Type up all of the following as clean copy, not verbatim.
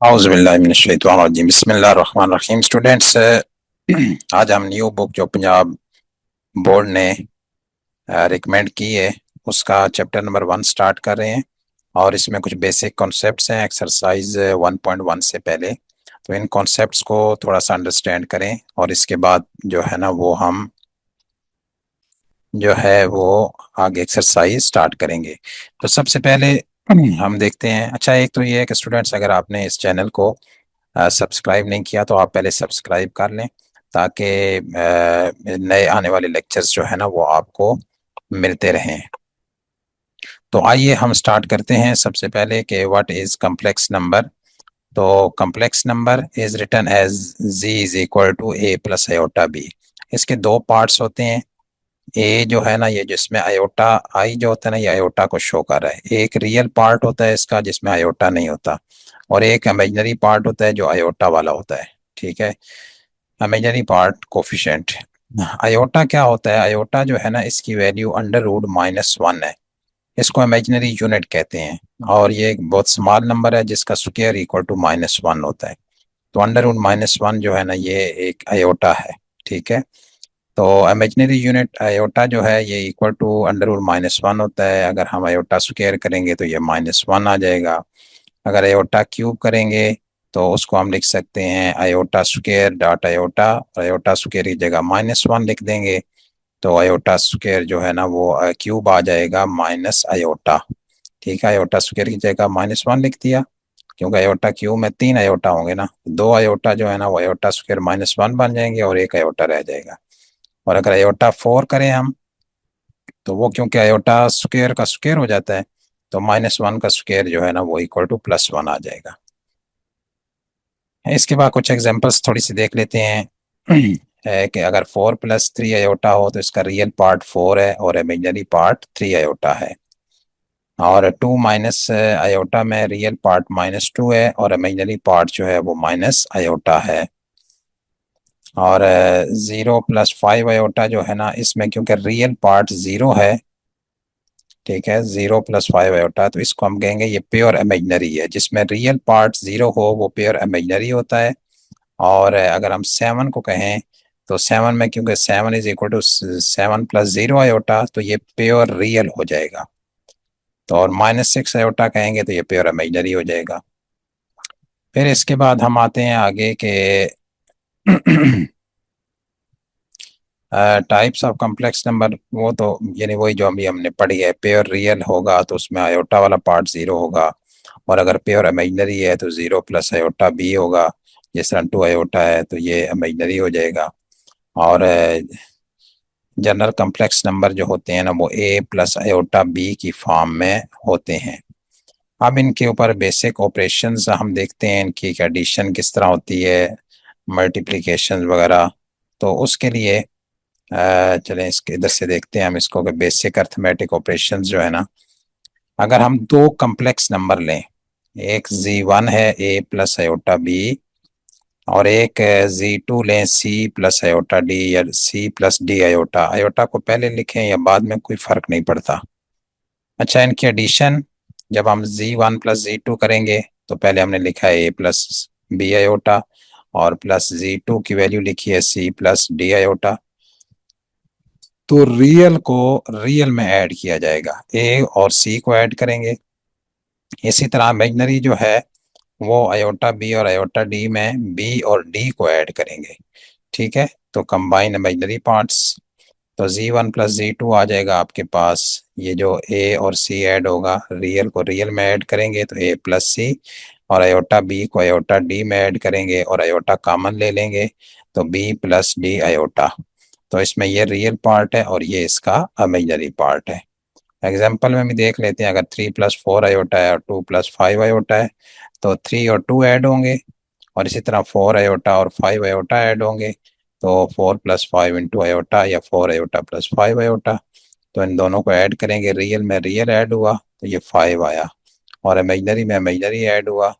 औज़ुबिल्लाहि बिस्मिल्लाहिर्रहमानिर्रहीम। स्टूडेंट्स, आज हम न्यू बुक जो पंजाब बोर्ड ने रिकमेंड की है उसका चैप्टर नंबर 1 स्टार्ट कर रहे हैं और इसमें कुछ बेसिक कॉन्सेप्ट्स हैं एक्सरसाइज 1.1 से पहले। तो इन कॉन्सेप्ट्स को थोड़ा सा अंडरस्टैंड करें और इसके बाद जो है ना वो हम जो है वो आगे एक्सरसाइज स्टार्ट करेंगे। तो सबसे पहले हम देखते हैं। अच्छा, एक तो ये है कि स्टूडेंट्स, अगर आपने इस चैनल को सब्सक्राइब नहीं किया तो आप पहले सब्सक्राइब कर लें ताकि नए आने वाले लेक्चर्स जो है ना वो आपको मिलते रहें। तो आइए हम स्टार्ट करते हैं। सबसे पहले कि व्हाट इज कम्प्लेक्स नंबर। तो complex number is written as z is equal to a plus iota b। इसके दो पार्ट्स होते हैं। ए जो है ना, ये जिसमें आयोटा आई जो होता है ना, ये आयोटा को शो कर रहा है। एक रियल पार्ट होता है इसका जिसमें आयोटा नहीं होता, और एक इमेजिनरी पार्ट होता है जो आयोटा वाला होता है। ठीक है, इमेजिनरी पार्ट कोफिशिएंट। आयोटा क्या होता है? आयोटा जो है ना, इसकी वैल्यू अंडर रूट -1 है। इसको इमेजिनरी यूनिट कहते हैं और ये एक बहुत स्मॉल नंबर है जिसका स्क्वायर इक्वल टू -1 होता है। तो अंडर रूट -1 जो है ना, ये एक आयोटा है। ठीक है, तो इमेजिनरी यूनिट आयोटा जो है ये इक्वल टू अंडर रूट -1 होता है। अगर हम आयोटा स्क्वायर करेंगे तो ये -1 आ जाएगा। अगर आयोटा क्यूब करेंगे तो उसको हम लिख सकते हैं iota square dot iota. Iota square की जगह -1 लिख देंगे तो आयोटा स्क्वायर जो है ना वो क्यूब आ जाएगा माइनस आयोटा। ठीक है, आयोटा स्क्वायर की जगह -1 लिख दिया क्योंकि आयोटा क्यूब में 3 आयोटा होंगे ना, दो आयोटा जो है ना वो आयोटा स्क्वायर -1 बन जाएंगे और एक आयोटा रह जाएगा। और अगर आयोटा 4 करें हम तो वो क्योंकि आयोटा स्क्वायर का स्क्वायर हो जाता है तो -1 का स्क्वायर जो है ना वो इक्वल टू +1 आ जाएगा। इसके बाद कुछ एग्जांपल्स थोड़ी सी देख लेते हैं। है कि अगर 4 + 3 आयोटा हो तो इसका रियल पार्ट 4 है और इमेजिनरी पार्ट 3 आयोटा है। और 2 माइनस आयोटा में रियल पार्ट -2 है और इमेजिनरी पार्ट जो है वो माइनस आयोटा है। और 0 + 5 आयोटा जो है ना, इसमें क्योंकि रियल पार्ट 0 है, ठीक है, 0 + 5 आयोटा, तो इसको हम कहेंगे ये प्योर इमेजिनरी है। जिसमें रियल पार्ट 0 हो वो प्योर इमेजिनरी होता है। और अगर हम 7 को कहें तो 7 में क्योंकि 7 इज इक्वल टू 7 + 0 आयोटा तो ये प्योर रियल हो जाएगा। तो और -6 आयोटा कहेंगे तो ये प्योर इमेजिनरी हो जाएगा। फिर इसके बाद हम आते हैं आगे के टाइप्स ऑफ कम्प्लेक्स नंबर। वो तो यानी वही जो अभी हमने पढ़ी है। प्योर रियल होगा तो उसमें आयोटा वाला पार्ट 0 होगा, और अगर प्योर इमेजिनरी है तो 0 + आयोटा b होगा। जिस तरह 2 आयोटा है तो ये इमेजिनरी हो जाएगा। और जनरल कम्प्लेक्स नंबर जो होते हैं ना वो a + आयोटा b की फॉर्म में होते हैं। अब इनके ऊपर बेसिक ऑपरेशंस हम देखते हैं, इनकी एडिशन किस तरह होती है, मल्टीप्लिकेशन वगैरह। तो उसके लिए चलें इसके इधर से देखते हैं हम इसको कि बेसिक अर्थमेटिक ऑपरेशंस जो है ना, अगर हम दो कम्प्लेक्स नंबर लें, एक z1 है a + आयोटा b और एक z2 लें c + आयोटा d या c + d आयोटा। आयोटा को पहले लिखें या बाद में कोई फर्क नहीं पड़ता। अच्छा, इनकी एडिशन जब हम z1 + z2 करेंगे तो पहले हमने लिखा है a + b आयोटा और प्लस z2 की वैल्यू लिखी है c + d आयोटा। तो रियल को रियल में ऐड किया जाएगा, ए और सी को ऐड करेंगे। इसी तरह इमेजिनरी जो है वो आयोटा बी और आयोटा डी में बी और डी को ऐड करेंगे। ठीक है, तो कंबाइन इमेजिनरी पार्ट्स। तो z1 + z2 आ जाएगा आपके पास। ये जो a और c ऐड होगा, रियल को रियल में ऐड करेंगे तो a + c, और आयोटा b को आयोटा d में ऐड करेंगे और आयोटा कॉमन ले लेंगे तो b + d आयोटा। तो इसमें ये रियल पार्ट है और ये इसका इमेजिनरी पार्ट है। एग्जाम्पल में भी देख लेते हैं। अगर 3 + 4 आयोटा है और 2 + 5 आयोटा है तो 3 और 2 ऐड होंगे, और इसी तरह 4 आयोटा और 5 आयोटा ऐड होंगे तो 4 + 5 × आयोटा या 4 आयोटा + 5 आयोटा। तो इन दोनों को ऐड करेंगे, रियल में रियल ऐड हुआ तो ये 5 आया, और इमेजिनरी में इमेजिनरी ऐड हुआ,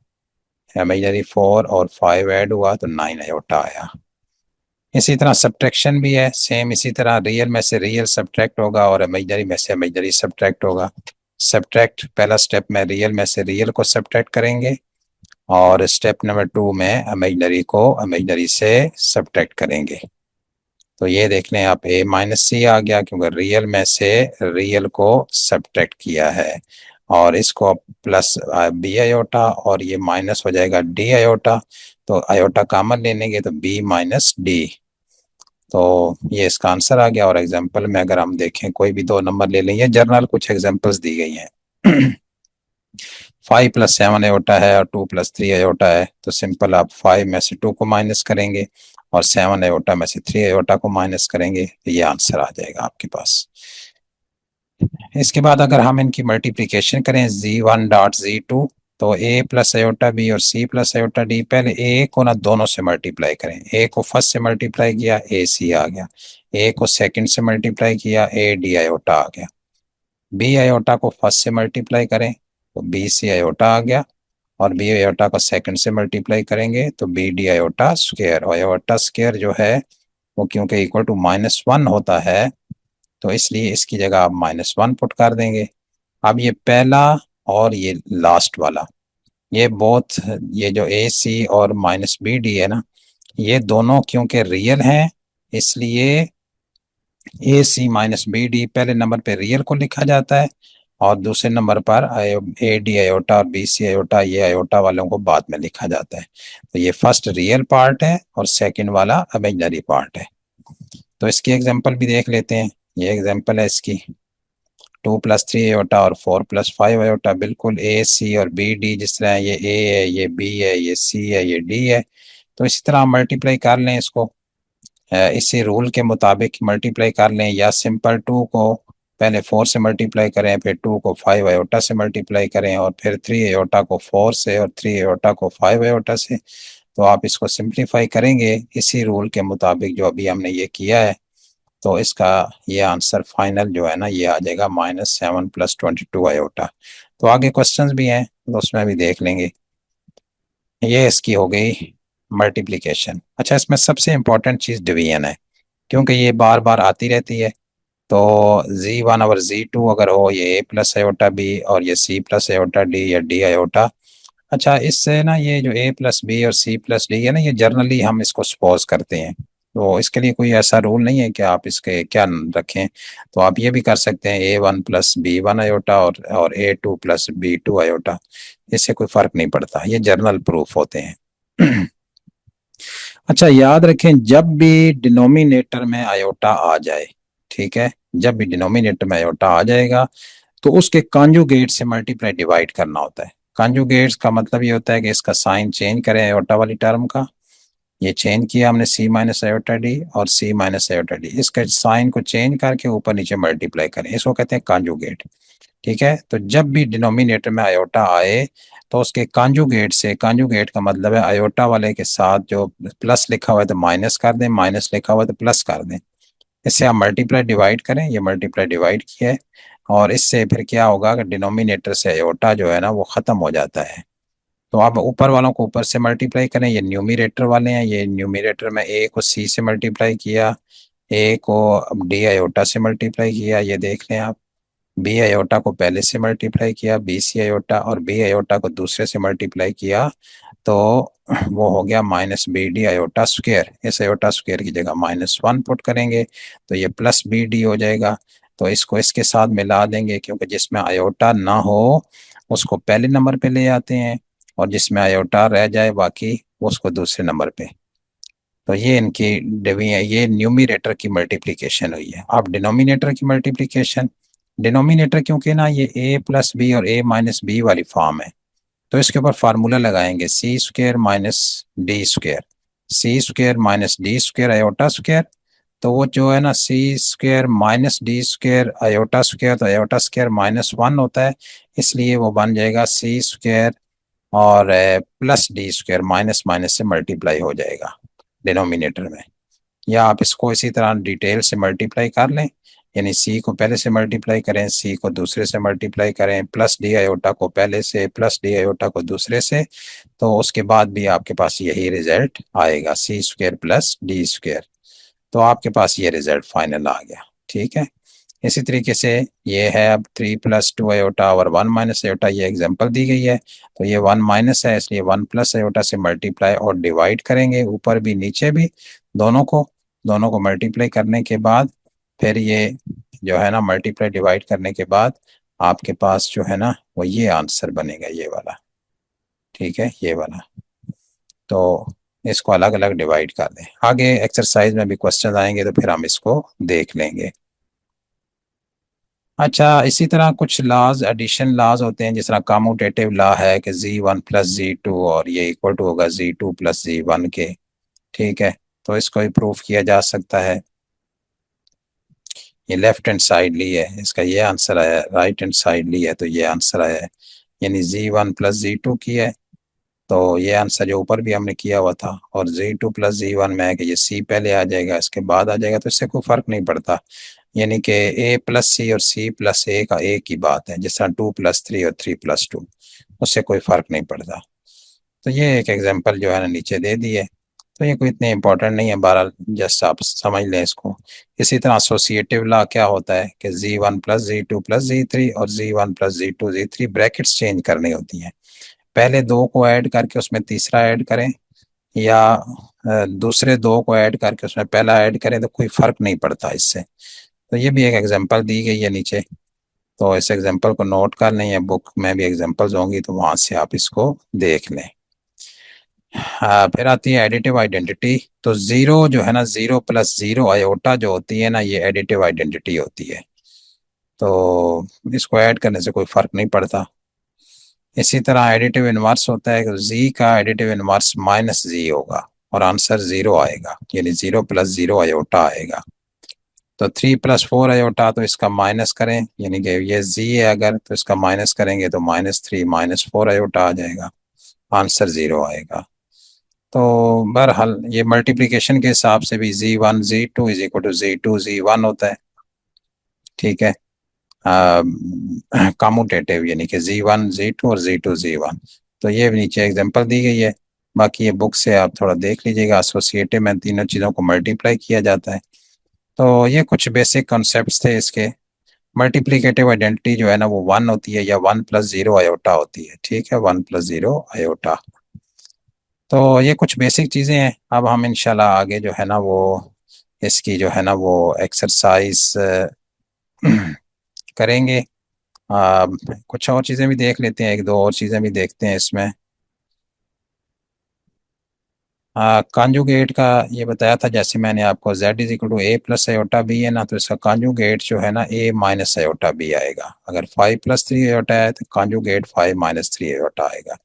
इमेजिनरी 4 और 5 ऐड हुआ तो 9 आयोटा आया। इसी तरह सब्ट्रैक्शन भी है सेम इसी तरह, रियल में से रियल सब्ट्रैक्ट होगा और इमेजिनरी में से इमेजिनरी सब्ट्रैक्ट होगा। सब्ट्रैक्ट पहला स्टेप में रियल में से रियल को सब्ट्रैक्ट करेंगे और स्टेप नंबर 2 में इमेजिनरी को इमेजिनरी से सब्ट्रैक्ट करेंगे। तो ये देख लें आप, a माइनस सी आ गया क्योंकि रियल में से रियल को सब्ट्रैक्ट किया है, और इसको प्लस बी आयोटा, और ये माइनस हो जाएगा डी आयोटा। तो आयोटा कॉमन ले लेंगे तो b माइनस डी। तो ये इसका आंसर आ गया। और एग्जांपल में अगर हम देखें, कोई भी दो नंबर ले लेंगे, जर्नल कुछ एग्जांपल्स दी गई हैं। 5 + 7 आयोटा है और 2 + 3 आयोटा है, तो सिंपल आप 5 में से 2 को माइनस करेंगे और 7 आयोटा में से 3 आयोटा को माइनस करेंगे, तो ये आंसर आ जाएगा आपके पास। इसके बाद अगर हम इनकी मल्टीप्लिकेशन करें z1 डॉट z2, तो a प्लस आयोटा b और c प्लस आयोटा d, पहले a को ना दोनों से मल्टीप्लाई करें। a को फर्स्ट से मल्टीप्लाई किया a c आ गया, a को सेकंड से मल्टीप्लाई किया a d आयोटा आ गया, b आयोटा को फर्स्ट से मल्टीप्लाई करें तो b c आयोटा आ गया, और बी आयोटा को सेकंड से मल्टीप्लाई करेंगे तो बी डी आयोटा स्क्वायर। और आयोटा स्क्वायर जो है वो क्योंकि इक्वल टू -1 होता है, तो इसलिए इसकी जगह आप -1 पुट कर देंगे। अब ये पहला और ये लास्ट वाला, ये बोथ, ये जो ए सी और माइनस बी डी है ना, ये दोनों क्योंकि रियल हैं, इसलिए ए सी माइनस बी डी पहले नंबर पे रियल को लिखा जाता है, और दूसरे नंबर पर ए डी आयोटा और बी सी आयोटा, ये आयोटा वालों को बाद में लिखा जाता है। तो ये फर्स्ट रियल पार्ट है और सेकंड वाला इमेजिनरी पार्ट है। तो इसकी एग्जांपल भी देख लेते हैं। ये एग्जांपल है इसकी, 2 + 3 आयोटा और 4 + 5 आयोटा, बिल्कुल ए सी और बी डी, जिस तरह ये ए है, ये बी है, ये सी है, ये डी है, तो इसी तरह मल्टीप्लाई कर लें इसको। इसी रूल के मुताबिक मल्टीप्लाई कर लें, या सिंपल 2 को पहले 4 से मल्टीप्लाई करें, फिर 2 को 5 आयोटा से मल्टीप्लाई करें, और फिर 3 आयोटा को 4 से और 3 आयोटा को 5 आयोटा से। तो आप इसको सिंप्लीफाई करेंगे इसी रूल के मुताबिक जो अभी हमने ये किया है, तो इसका ये आंसर फाइनल जो है ना, ये आ जाएगा -7 + 22 आयोटा। तो आगे क्वेश्चंस भी हैं तो उसमें भी देख लेंगे। ये इसकी हो गई मल्टीप्लिकेशन। अच्छा, इसमें सबसे इम्पोर्टेंट चीज़ डिवीजन है, क्योंकि ये बार बार आती रहती है। तो z1 और z2 अगर हो, ये a प्लस आयोटा b और ये c प्लस आयोटा d या d आयोटा। अच्छा, इससे ना ये जो a प्लस बी और c प्लस डी है ना, ये जर्नली हम इसको सपोज करते हैं, तो इसके लिए कोई ऐसा रूल नहीं है कि आप इसके क्या रखें। तो आप ये भी कर सकते हैं a1 + b1 आयोटा और a2 + b2 आयोटा, इससे कोई फर्क नहीं पड़ता, ये जर्नल प्रूफ होते हैं। अच्छा, याद रखें जब भी डिनोमिनेटर में आयोटा आ जाए, ठीक है, जब भी डिनोमिनेटर में आयोटा आ जाएगा तो उसके कॉन्जुगेट से मल्टीप्लाई डिवाइड करना होता है। कॉन्जुगेट्स का मतलब ये होता है कि इसका साइन चेंज करें आयोटा वाली टर्म का। ये चेंज किया हमने c माइनस आयोटा डी और c माइनस आयोटा डी, इसका साइन को चेंज करके ऊपर नीचे मल्टीप्लाई करें, इसको कहते हैं कॉन्जुगेट। ठीक है, तो जब भी डिनोमिनेटर में आयोटा आए तो उसके कॉन्जुगेट से, कॉन्जुगेट का मतलब है आयोटा वाले के साथ जो प्लस लिखा हुआ है तो माइनस कर दें, माइनस लिखा हुआ है तो प्लस कर दें। इससे आप मल्टीप्लाई डिवाइड करें, ये मल्टीप्लाई डिवाइड किया है, और इससे फिर क्या होगा कि डिनोमिनेटर से आयोटा जो है ना वो ख़त्म हो जाता है। तो आप ऊपर वालों को ऊपर से मल्टीप्लाई करें, ये न्यूमिनेटर वाले हैं, ये न्यूमिनेटर में ए को सी से मल्टीप्लाई किया, ए को डी आयोटा से मल्टीप्लाई किया, ये देख लें आप, बी आयोटा को पहले से मल्टीप्लाई किया, बी सी आयोटा, और बी आयोटा को दूसरे से मल्टीप्लाई किया, तो वो हो गया -bd आयोटा स्क्वायर। इस आयोटा स्क्वायर की जगह -1 पुट करेंगे तो ये +bd हो जाएगा। तो इसको इसके साथ मिला देंगे, क्योंकि जिसमें आयोटा ना हो उसको पहले नंबर पे ले आते हैं, और जिसमें आयोटा रह जाए बाकी उसको दूसरे नंबर पे। तो ये इनकी ये न्यूमिनेटर की मल्टीप्लिकेशन हुई है। अब डिनोमिनेटर की मल्टीप्लिकेशन, डिनोमिनेटर क्योंकि ना ये a + b और a - b वाली फॉर्म है, तो इसके ऊपर फार्मूला लगाएंगे c² - d², c² - d² iota square. तो वो जो है ना c² - d² आयोटा स्क्वायर, तो आयोटा स्क्वायर -1 होता है, इसलिए वो बन जाएगा c² और +d², माइनस माइनस से मल्टीप्लाई हो जाएगा डिनोमिनेटर में। या आप इसको इसी तरह डिटेल से मल्टीप्लाई कर लें, यानी सी को पहले से मल्टीप्लाई करें, सी को दूसरे से मल्टीप्लाई करें, प्लस डी आयोटा को पहले से, प्लस डी आयोटा को दूसरे से, तो उसके बाद भी आपके पास यही रिजल्ट आएगा, c² + d²। तो आपके पास ये रिजल्ट फाइनल आ गया। ठीक है, इसी तरीके से ये है अब 3 + 2 i और 1 - i, ये एग्जांपल दी गई है। तो ये 1 माइनस है, इसलिए 1 + i से मल्टीप्लाई और डिवाइड करेंगे, ऊपर भी नीचे भी दोनों को मल्टीप्लाई करने के बाद फिर ये जो है ना मल्टीप्लाई डिवाइड करने के बाद आपके पास जो है ना वो ये आंसर बनेगा, ये वाला। ठीक है, ये वाला। तो इसको अलग अलग डिवाइड कर दें। आगे एक्सरसाइज में भी क्वेश्चन आएंगे तो फिर हम इसको देख लेंगे। अच्छा, इसी तरह कुछ लॉज, एडिशन लॉज होते हैं, जिस तरह कम्यूटेटिव लॉ है कि Z1 + Z2 और ये इक्वल टू होगा Z2 + Z1 के। ठीक है, तो इसको भी प्रूफ किया जा सकता है। ये लेफ्ट हैंड साइड ली है, इसका ये आंसर आया। राइट हैंड साइड ली है तो ये आंसर आया है, यानी Z1 + Z2 की है। तो ये आंसर जो ऊपर भी हमने किया हुआ था, और Z2 + Z1 में है कि ये C पहले आ जाएगा, इसके बाद आ जाएगा, तो इससे कोई फर्क नहीं पड़ता। यानी कि A + C और C + A का एक ही बात है, जिस तरह 2 + 3 और 3 + 2, उससे कोई फर्क नहीं पड़ता। तो ये एक एग्जांपल जो है ना नीचे दे दी है। तो ये कोई इतने इंपॉर्टेंट नहीं है, बहरहाल जस्ट आप समझ लें इसको। इसी तरह एसोसिएटिव लॉ क्या होता है कि Z1 + Z2 + Z3 और Z1 + Z2 Z3 brackets change करनी होती हैं। पहले दो को ऐड करके उसमें तीसरा ऐड करें, या दूसरे दो को ऐड करके उसमें पहला ऐड करें, तो कोई फर्क नहीं पड़ता इससे। तो ये भी एक एग्जांपल दी गई है नीचे, तो इस एग्जांपल को नोट कर लें, या बुक में भी एग्जांपल्स होंगी तो वहां से आप इसको देख लें। हाँ, फिर आती है एडिटिव आइडेंटिटी। तो जीरो जो है ना, Z0 + 0 i जो होती है ना, ये एडिटिव आइडेंटिटी होती है। तो इसको ऐड करने से कोई फर्क नहीं पड़ता। इसी तरह एडिटिव इनवर्स होता है कि जी का एडिटिव इनवर्स -z होगा और आंसर 0 आएगा, यानी Z0 + 0 i आएगा। तो 3 + 4 i, तो इसका माइनस करें, यानी कि ये z है अगर, तो इसका माइनस करेंगे तो -3 -4 i आ जाएगा, आंसर 0 आएगा। तो बहरहाल ये मल्टीप्लिकेशन के हिसाब से भी Z1 Z2 = Z2 Z1 होता है। ठीक है, कम्यूटेटिव यानी कि Z1 Z2 और Z2 Z1। तो ये नीचे एग्जांपल दी गई है, बाकी ये बुक से आप थोड़ा देख लीजिएगा। एसोसिएटिव में तीनों चीज़ों को मल्टीप्लाई किया जाता है। तो ये कुछ बेसिक कॉन्सेप्ट्स थे इसके। मल्टीप्लिकेटिव आइडेंटिटी जो है ना वो 1 होती है, या 1 + 0 i होती है। ठीक है, 1 + 0 i। तो ये कुछ बेसिक चीज़ें हैं। अब हम इंशाल्लाह आगे जो है ना वो इसकी जो है ना वो एक्सरसाइज करेंगे। कुछ और चीज़ें भी देख लेते हैं, एक दो और चीज़ें भी देखते हैं इसमें। कॉन्जुगेट का ये बताया था, जैसे मैंने आपको Z = A + i b है ना, तो इसका कॉन्जुगेट जो है ना A - i b आएगा। अगर 5 + 3 i है तो कॉन्जुगेट 5 - 3 i आएगा।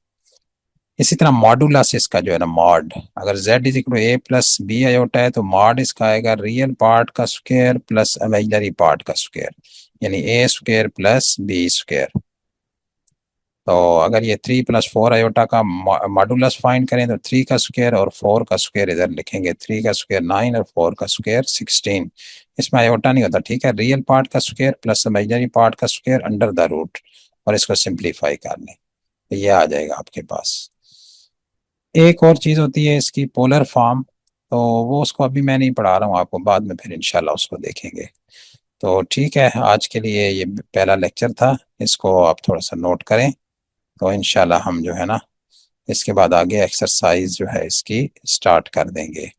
इसी तरह मॉडुलस इसका जो है ना मॉड, अगर Z = A + b i है तो मॉड इसका आएगा रियल पार्ट का स्क्वायर प्लस इमेजिनरी पार्ट का स्क्वायर, यानी A² + B²। तो अगर ये 3 + 4 i का मॉडुलस फाइंड करें तो 3 का स्क्वायर और 4 का स्क्वायर इधर लिखेंगे। 3 का स्क्वायर 9 और 4 का स्क्वायर 16। इसमें आयोटा नहीं होता। ठीक है, रियल पार्ट का स्क्वायर प्लस इमेजिनरी पार्ट का स्क्वायर अंडर द रूट, और इसको सिंप्लीफाई कर लें तो ये आ जाएगा आपके पास। एक और चीज़ होती है इसकी पोलर फॉर्म, तो वो उसको अभी मैं नहीं पढ़ा रहा हूँ आपको, बाद में फिर इंशाल्लाह उसको देखेंगे। तो ठीक है, आज के लिए ये पहला लेक्चर था, इसको आप थोड़ा सा नोट करें। तो इंशाल्लाह हम जो है ना इसके बाद आगे एक्सरसाइज जो है इसकी स्टार्ट कर देंगे।